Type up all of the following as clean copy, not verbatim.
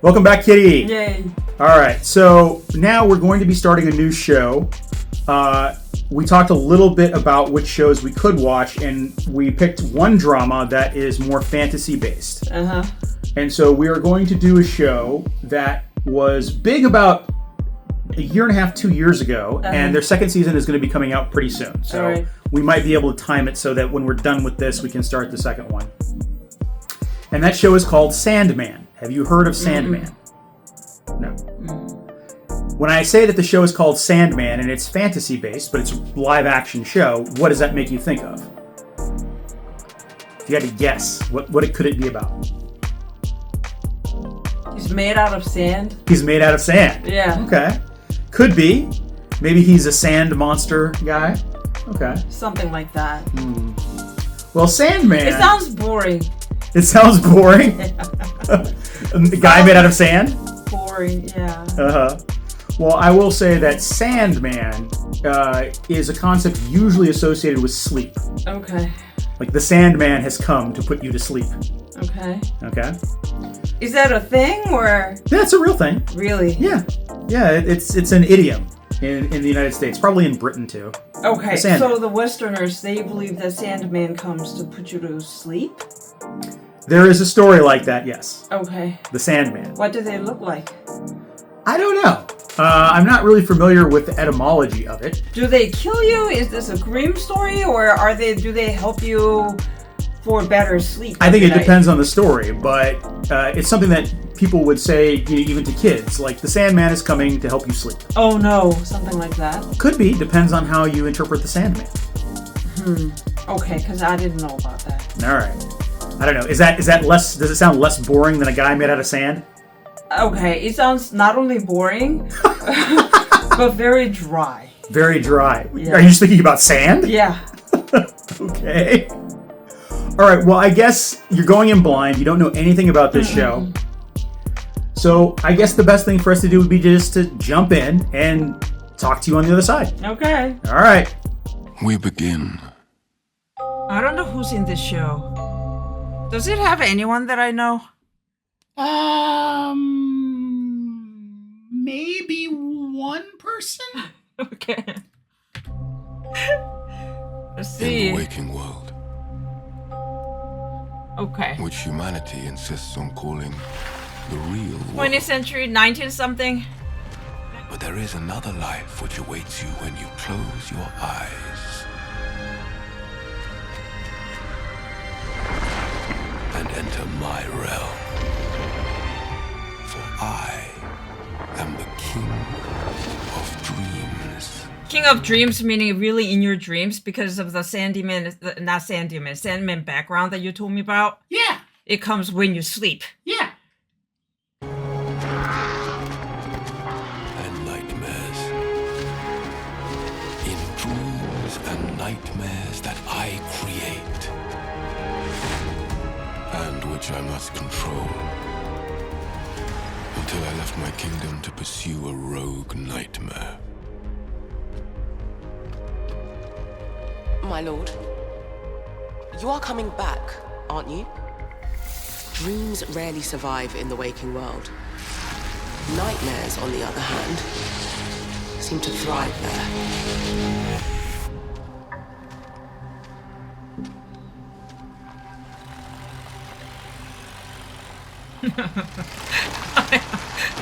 Welcome back, Kitty. Yay. All right, so now we're going to be starting a new show. We talked a little bit about which shows we could watch, and we picked one drama that is more fantasy-based. Uh-huh. And so we are going to do a show that was big about a year and a half, 2 years ago, and their second season is going to be coming out pretty soon. So we might be able to time it so that when we're done with this, we can start the second one. And that show is called Sandman. Have you heard of Sandman? No. When I say that the show is called Sandman and it's fantasy-based, but it's a live-action show, what does that make you think of? If you had to guess, what could it be about? He's made out of sand. He's made out of sand. Yeah. Okay. Could be. Maybe he's a sand monster guy. Okay. Something like that. Well, Sandman... It sounds boring. It sounds boring? A guy made out of sand? Boring, yeah. Uh-huh. Well, I will say that Sandman is a concept usually associated with sleep. Okay. Like the Sandman has come to put you to sleep. Okay. Okay? Is that a thing, or...? Yeah, it's a real thing. Really? Yeah. Yeah, it's an idiom in the United States. Probably in Britain, too. Okay, so the Westerners, they believe that Sandman comes to put you to sleep? There is a story like that, yes. Okay. The Sandman. What do they look like? I don't know. I'm not really familiar with the etymology of it. Do they kill you? Is this a Grimm story, or do they help you for better sleep? I think it depends on the story, but it's something that people would say even to kids, like the Sandman is coming to help you sleep. Oh no, something like that? Could be, depends on how you interpret the Sandman. Okay, because I didn't know about that. All right. I don't know. Is that less? Does it sound less boring than a guy made out of sand? Okay, it sounds not only boring, but very dry. Very dry. Yeah. Are you speaking about sand? Yeah. Okay. All right. Well, I guess you're going in blind. You don't know anything about this show. So I guess the best thing for us to do would be just to jump in and talk to you on the other side. Okay. All right. We begin. I don't know who's in this show. Does it have anyone that I know? Maybe one person? Okay. Let's In see. the waking world, Okay. which humanity insists on calling the real 20th world. century, 19 something. But there is another life which awaits you when you close your eyes. And enter my realm. For I am the king of dreams. King of Dreams, meaning really in your dreams because of the Sandman background that you told me about? Yeah. It comes when you sleep. Yeah. And nightmares. In dreams and nightmares that I create. And which I must control. Until I left my kingdom to pursue a rogue nightmare. My lord, you are coming back, aren't you? Dreams rarely survive in the waking world. Nightmares, on the other hand, seem to thrive there.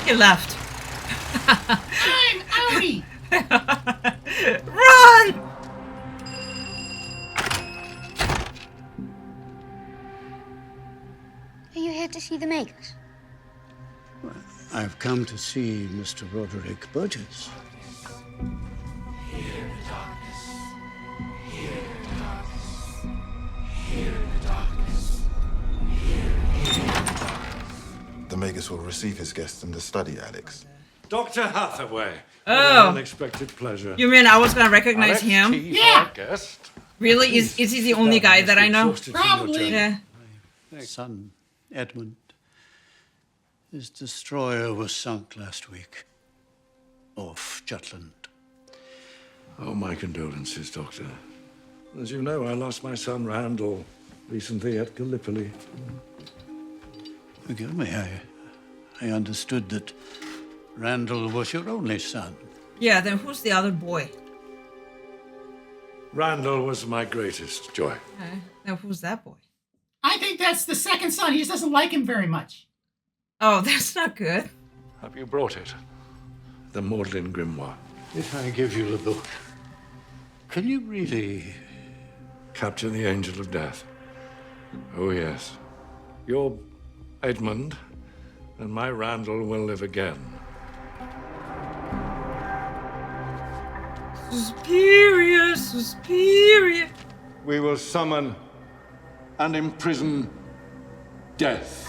He left. I'm outie. Run! Are you here to see the makers? I've come to see Mr. Roderick Burgess. The Magus will receive his guests in the study, Alex. Dr. Hathaway. Oh. An unexpected pleasure. You mean I was gonna recognize him? Yeah. Guest. Really? Is he the only guy that I know? Probably. Yeah. Son, Edmund. His destroyer was sunk last week. Off Jutland. Oh, my condolences, Doctor. As you know, I lost my son Randall recently at Gallipoli. Forgive me, I understood that Randall was your only son. Yeah, then who's the other boy? Randall was my greatest joy. Okay. Now who's that boy? I think that's the second son. He just doesn't like him very much. Oh, that's not good. Have you brought it? The Maudlin Grimoire. If I give you the book, can you really Capture the Angel of Death. Oh, yes. Your Edmund and my Randall will live again. Suspiria, Suspiria. We will summon and imprison death.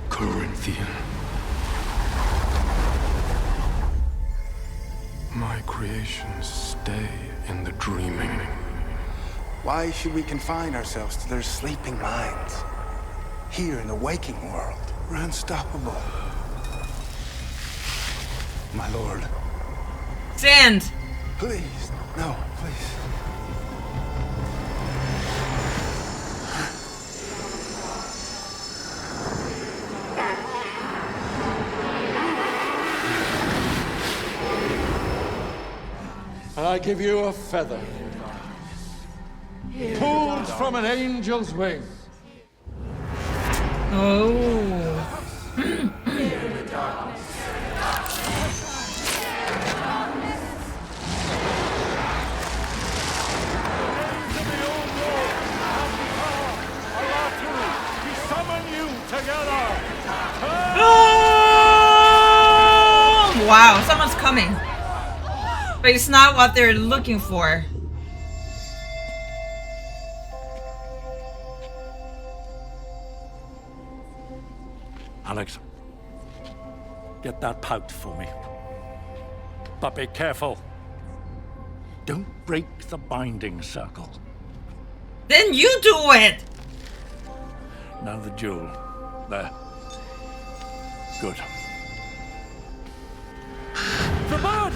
Corinthian. My creations stay in the dreaming. Why should we confine ourselves to their sleeping minds? Here in the waking world, we're unstoppable. My lord. Sand. Please, no, please. And I give you a feather, pulled from an angel's wing. Oh. Oh! Wow, someone's coming. But it's not what they're looking for. Alex, get that pouch for me. But be careful. Don't break the binding circle. Then you do it! Now the jewel. There. Good. The bird!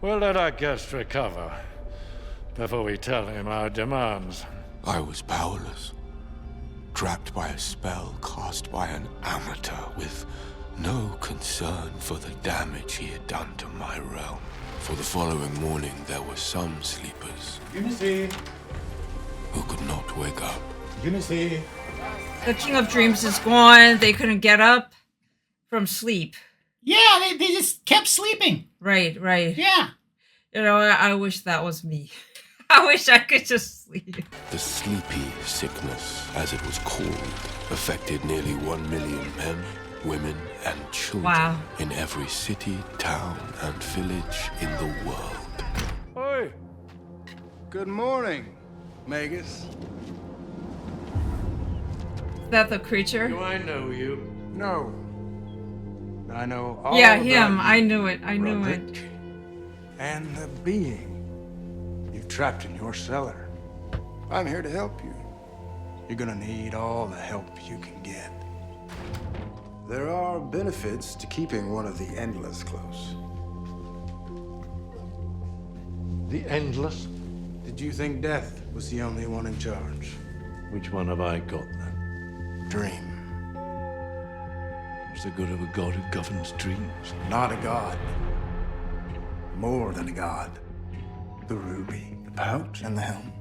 We'll let our guest recover before we tell him our demands. I was powerless, trapped by a spell cast by an amateur with no concern for the damage he had done to my realm. For the following morning, there were some sleepers Unity. who could not wake up. Unity. The King of Dreams is gone. They couldn't get up from sleep. Yeah, they just kept sleeping. Right. Yeah. You know, I wish that was me. I wish I could just sleep. The sleepy sickness, as it was called, affected nearly 1 million men, women, and children. Wow. In every city, town, and village in the world. Oi! Good morning, Magus. Is that the creature? Do I know you? No. I know all Yeah, about him. you, I knew it. I knew it. Roderick. And the being you've trapped in your cellar. I'm here to help you. You're gonna need all the help you can get. There are benefits to keeping one of the Endless close. The Endless? Did you think Death was the only one in charge? Which one have I got then? Dream. What's the good of a god who governs dreams? Not a god. More than a god. The ruby, the pouch, and the helm.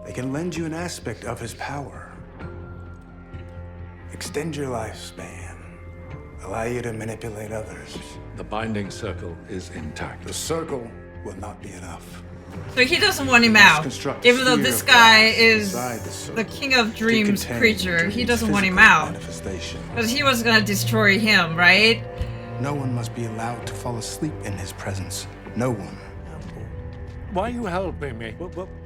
They can lend you an aspect of his power. Extend your lifespan. Allow you to manipulate others. The binding circle is intact. The circle will not be enough. So he doesn't want him out. Construct a Even though sphere this of guy glass is inside the circle the King of to Dreams contain creature, he dreams' doesn't want him physical out. manifestation. Because he was gonna destroy him, right? No one must be allowed to fall asleep in his presence. No one. Why are you helping me?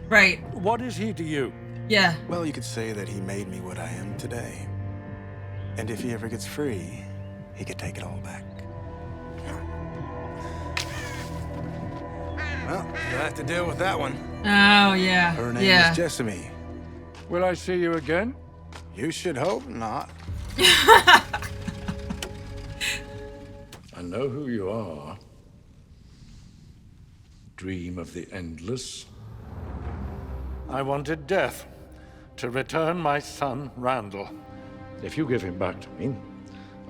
Right. What is he to you? Yeah. Well, you could say that he made me what I am today. And if he ever gets free, he could take it all back. Well, you'll have to deal with that one. Oh, yeah. Her name yeah. is Jessamy. Will I see you again? You should hope not. I know who you are. Dream of the endless. I wanted death to return my son, Randall. If you give him back to me,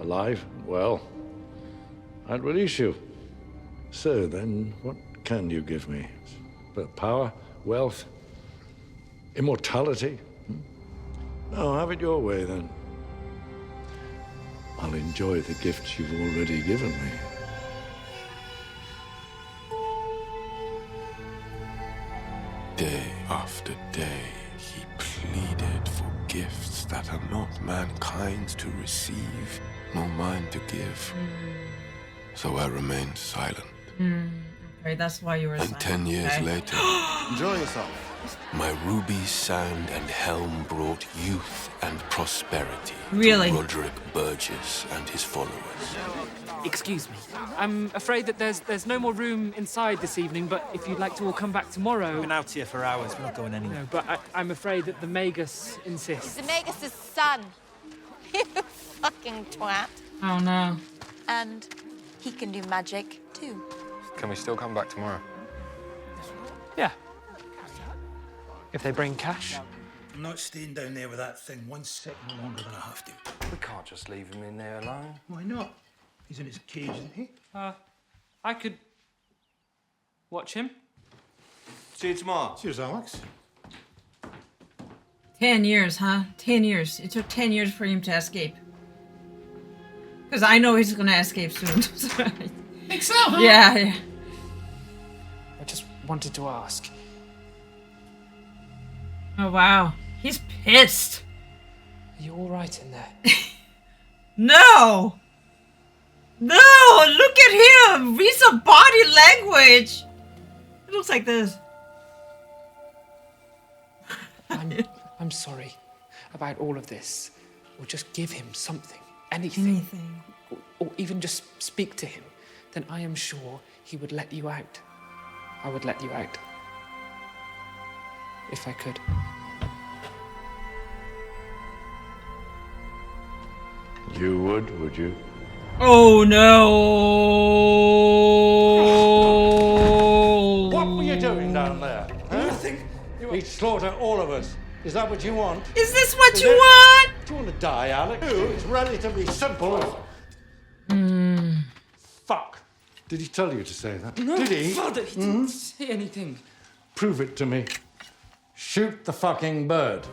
alive and well, I'll release you. So then, what can you give me? But power, wealth, immortality? No, have it your way then. I'll enjoy the gifts you've already given me. Day after day, he pleaded for gifts that are not mankind's to receive, nor mine to give. So I remained silent. Okay, that's why you were And silent. 10 years Okay. later, Enjoy yourself. my ruby sound and helm brought youth and prosperity Really? to Roderick Burgess and his followers. Excuse me. I'm afraid that there's no more room inside this evening, but if you'd like to all come back tomorrow... We've been out here for hours. We're not going anywhere. No, but I'm afraid that the Magus insists. He's the Magus' son. You fucking twat. Oh, no. And he can do magic, too. Can we still come back tomorrow? Yeah. If they bring cash. I'm not staying down there with that thing 1 second longer than I have to. We can't just leave him in there alone. Why not? He's in his cage, isn't he? I could watch him. See you tomorrow. Cheers, Alex. 10 years, huh? 10 years. It took 10 years for him to escape. Because I know he's gonna escape soon. Think so, huh? Yeah. I just wanted to ask. Oh, wow. He's pissed. Are you all right in there? No! No! Look at him! Read some body language! It looks like this. I'm sorry about all of this. Or just give him something. Anything. Anything. Or even just speak to him. Then I am sure he would let you out. I would let you out. If I could. You would you? Oh no! What were you doing down there? Nothing. He'd slaughter all of us. Is that what you want? Is this what you want? Do you want to die, Alex? It's relatively simple. Fuck! Did he tell you to say that? No, Did he? Father, he didn't say anything. Prove it to me. Shoot the fucking bird.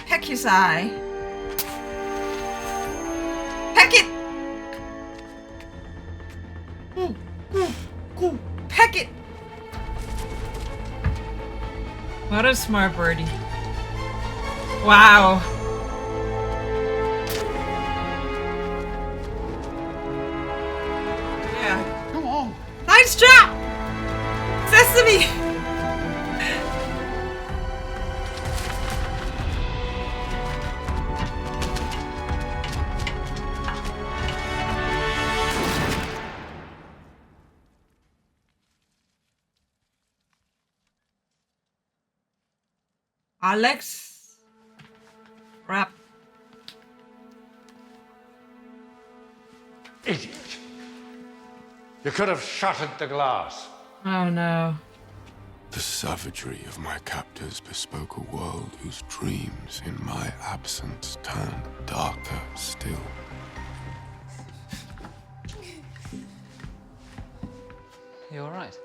Peck his eye. Peck it! Peck it! What a smart birdie. Wow. Yeah. Come on. Nice job! Sesame! Alex? Rap. Idiot. You could have shattered the glass. Oh no. The savagery of my captors bespoke a world whose dreams in my absence turned darker still. You all right?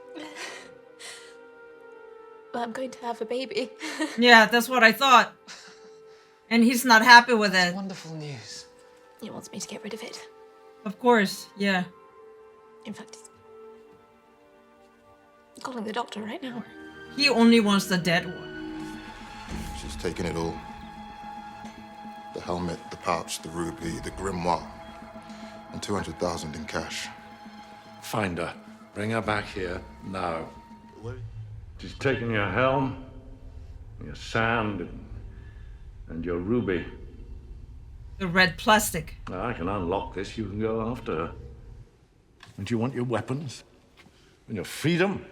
Well, I'm going to have a baby. Yeah, that's what I thought. And he's not happy with it. Wonderful news. He wants me to get rid of it. Of course, yeah. In fact, he's calling the doctor right now. He only wants the dead one. She's taken it all. The helmet, the pouch, the ruby, the grimoire, and 200,000 in cash. Find her. Bring her back here now. She's taken your helm, your sand, and your ruby. The red plastic. I can unlock this. You can go after her. And you want your weapons? And your freedom?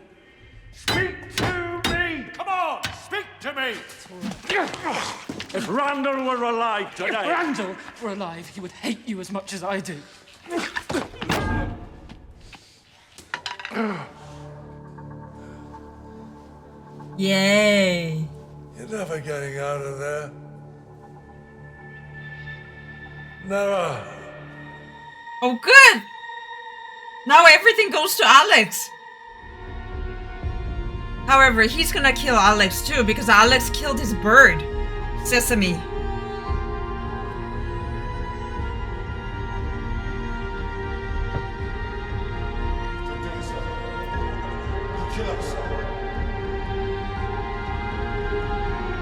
Speak to me! Come on! Speak to me! If Randall were alive today... If Randall were alive, he would hate you as much as I do. Yay. You're never getting out of there. Never. Oh, good. Now everything goes to Alex. However, he's gonna kill Alex too because Alex killed his bird, Sesame. Kill us.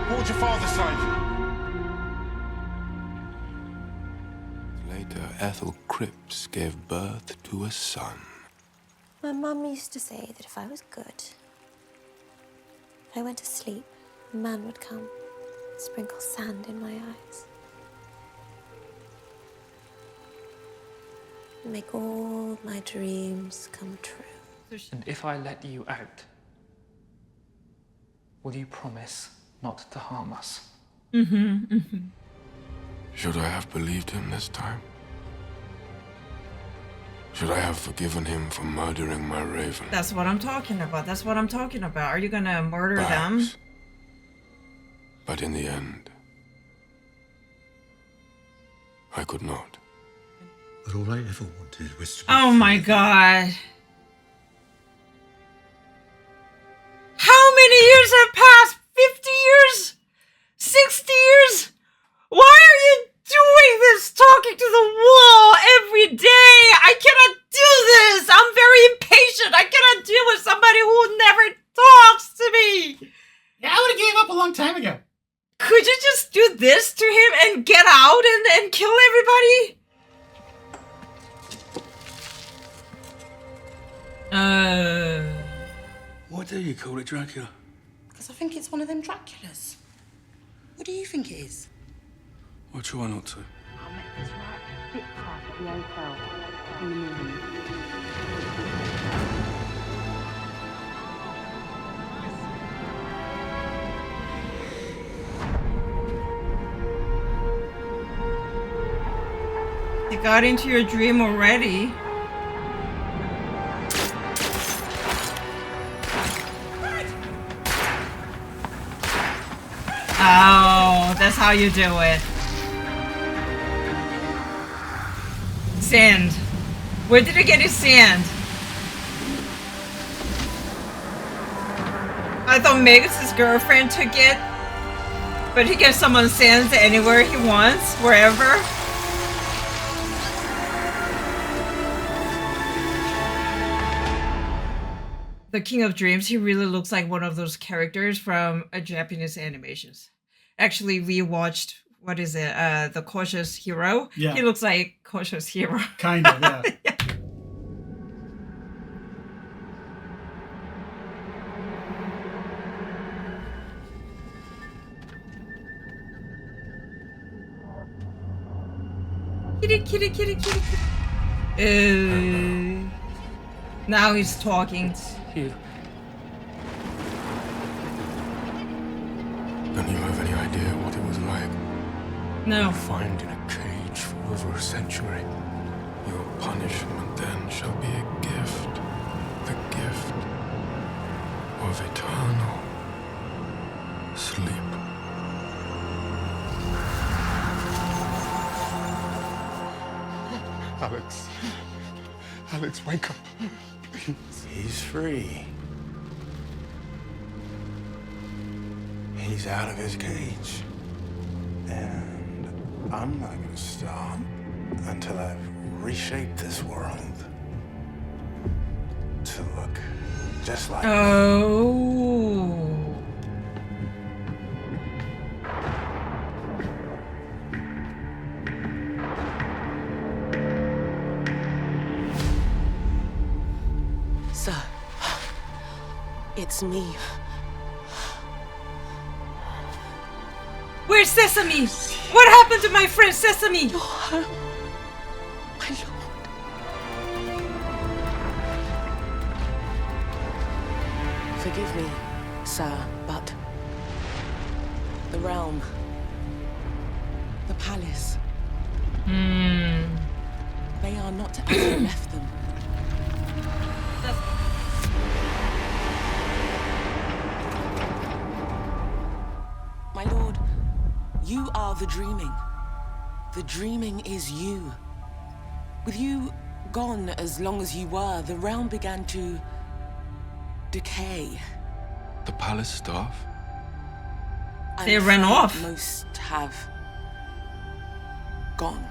What would your father say? Later, Ethel Cripps gave birth to a son. My mum used to say that if I was good, if I went to sleep, a man would come, sprinkle sand in my eyes, and make all my dreams come true. And if I let you out, will you promise not to harm us? Should I have believed him this time? Should I have forgiven him for murdering my raven? That's what I'm talking about. That's what I'm talking about. Are you gonna murder them? But in the end, I could not. But all I ever wanted was to be Oh my god. How many years have passed? 50 years? 60 years? Why are you doing this? Talking to the wall every day? I cannot do this. I'm very impatient. I cannot deal with somebody who never talks to me. Yeah, I would have gave up a long time ago. Could you just do this to him and get out and kill everybody? Why do you call it Dracula? Because I think it's one of them Draculas. What do you think it is? I try not to. I met this right bit type at the hotel in the morning. He got into your dream already. Oh, that's how you do it. Sand. Where did he get his sand? I thought Megas' girlfriend took it. But he can summon sands anywhere he wants, wherever. The King of Dreams, he really looks like one of those characters from a Japanese animations. Actually, we watched, what is it, The Cautious Hero? Yeah. He looks like Cautious Hero. Kind of, yeah. Yeah. Kitty, kitty, kitty, kitty. Now he's talking. You. Don't you have any idea what it was like? No. Confined in a cage for over a century. Your punishment then shall be a gift. The gift of eternal sleep. Alex. Alex, wake up. Please. He's free. He's out of his cage. And I'm not gonna stop until I've reshaped this world to look just like Oh. Sir, it's me, Sesame? What happened to my friend Sesame? You're home, my lord. Forgive me, sir, but the realm, the palace, they are not as you left them. My lord, you are the dreaming. The dreaming is you. With you gone as long as you were, the realm began to decay. The palace staff? They ran off. Most have gone.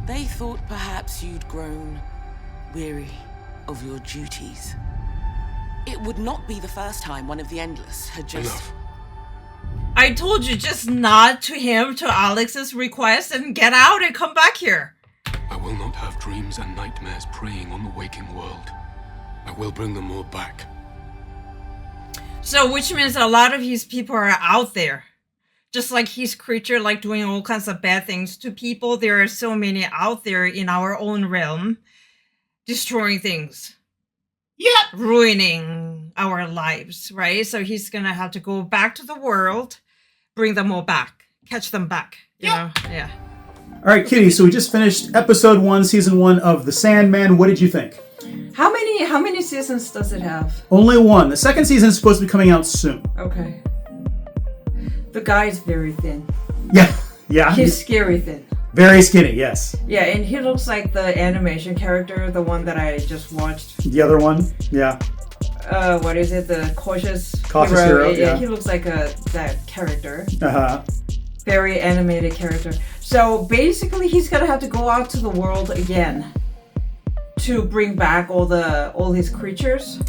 They thought perhaps you'd grown weary of your duties. It would not be the first time one of the Endless had just... Enough. I told you, just nod to him, to Alex's request, and get out and come back here. I will not have dreams and nightmares preying on the waking world. I will bring them all back. So, which means a lot of his people are out there. Just like his creature, like doing all kinds of bad things to people, there are so many out there in our own realm, destroying things. Yep. Ruining our lives, right? So he's gonna have to go back to the world, bring them all back, catch them back. You know? Yeah. All right, Kitty. So we just finished episode 1, season 1 of The Sandman. What did you think? How many seasons does it have? Only 1. The second season is supposed to be coming out soon. Okay. The guy is very thin. Yeah. He's scary thin. Very skinny, yes. Yeah, and he looks like the animation character, the one that I just watched. The other one, yeah. What is it? The Cautious Hero. Yeah, he looks like that character. Uh-huh. Very animated character. So basically, he's gonna have to go out to the world again to bring back all his creatures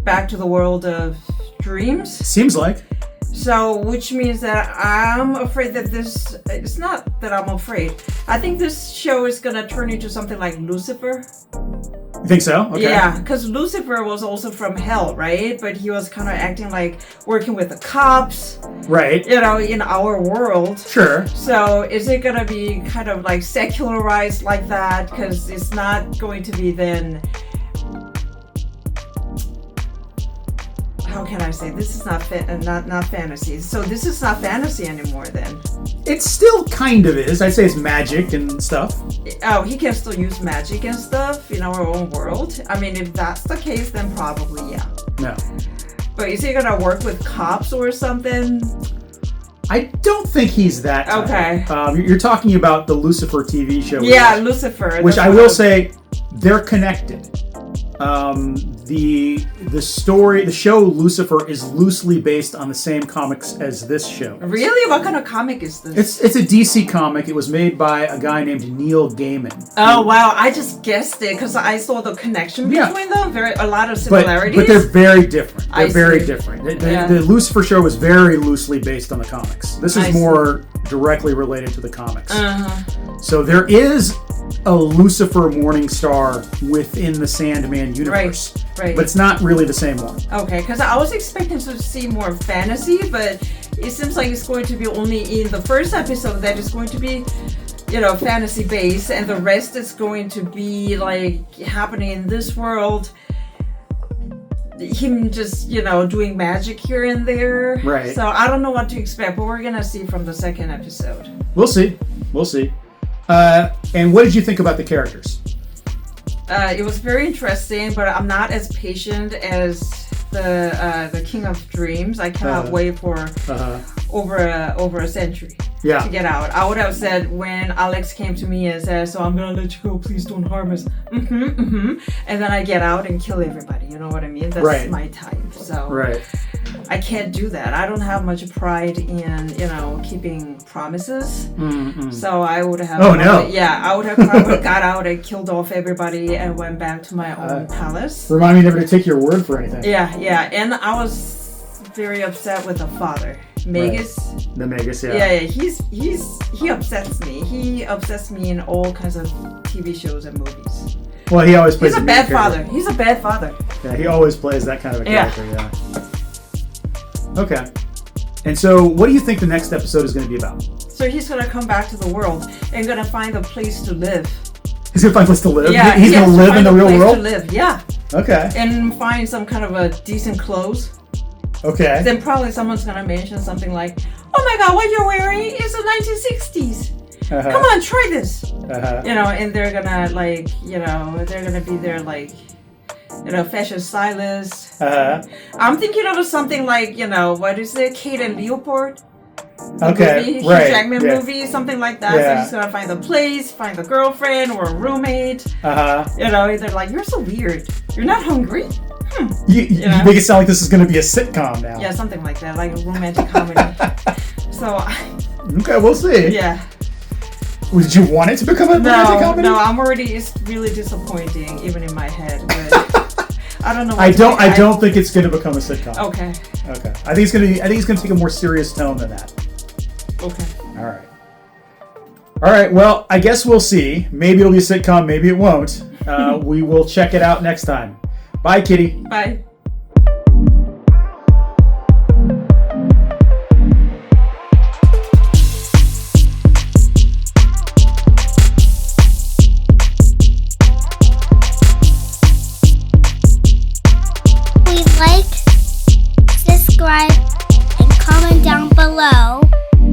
back to the world of dreams. Seems like. So, which means that I'm afraid that it's not that I'm afraid. I think this show is gonna turn into something like Lucifer. You think so? Okay. Yeah, because Lucifer was also from hell, right? But he was kind of acting like working with the cops. Right. You know, in our world. Sure. So, is it gonna be kind of like secularized like that? Because it's not going to be then... How can I say this is not fantasy? So this is not fantasy anymore. Then it still kind of is. I'd say it's magic and stuff. Oh, he can still use magic and stuff in our own world. I mean, if that's the case, then probably yeah. No. But is he gonna work with cops or something? I don't think he's that type. Okay. You're talking about the Lucifer TV show. Yeah, Lucifer. Which I will say, they're connected. The show Lucifer is loosely based on the same comics as this show. Really? What kind of comic is this? It's a DC comic. It was made by a guy named Neil Gaiman. Oh wow! I just guessed it because I saw the connection between them. A lot of similarities. But they're very different. They're very different. The Lucifer show is very loosely based on the comics. This is more directly related to the comics. So there is a Lucifer Morningstar within the Sandman universe. Right. But it's not really the same one. Okay, because I was expecting to see more fantasy, but it seems like it's going to be only in the first episode that is going to be, fantasy based, and the rest is going to be like happening in this world. Him just, doing magic here and there. Right. So I don't know what to expect, but we're gonna see from the second episode. We'll see. And what did you think about the characters? It was very interesting, but I'm not as patient as the King of Dreams. I cannot wait for over a century to get out. I would have said when Alex came to me and said, "So I'm gonna let you go. Please don't harm us." And then I get out and kill everybody. You know what I mean? That's my type. So I can't do that. I don't have much pride in keeping promises. So I would have. Oh no! I would have probably got out and killed off everybody and went back to my own palace. Remind me never to take your word for anything. Yeah, and I was very upset with the father, Magus. Right. The Magus, Yeah, he upsets me. He upsets me in all kinds of TV shows and movies. Well, he always plays. He's a bad father. He's a bad father. Yeah, he always plays that kind of a character. Yeah. Okay. And so, what do you think the next episode is going to be about? So he's gonna come back to the world and gonna find a place to live. He's gonna find a place to live? Yeah, he's gonna live in the real world? To live, yeah. Okay. And find some kind of a decent clothes. Okay. Then probably someone's gonna mention something like, "Oh my God, what you're wearing is the 1960s. Come on, try this." You know, and they're gonna like, you know, they're gonna be there like, you know, fashion stylists. I'm thinking of something like, you know, what is it, Kate and Leopold? Okay, movie, right. Hugh Jackman movie, something like that. So he's gonna find a place, find a girlfriend or a roommate. You know, they're like, "You're so weird. You're not hungry." You make it sound like this is gonna be a sitcom now. Yeah, something like that, like a romantic comedy. So. Okay, we'll see. Yeah. Did you want it to become a romantic comedy? No, I'm already. It's really disappointing, even in my head. But I don't know. I don't think it's gonna become a sitcom. Okay. Okay. I think it's gonna take a more serious tone than that. Okay. All right. Well, I guess we'll see. Maybe it'll be a sitcom. Maybe it won't. We will check it out next time. Bye, Kitty. Bye.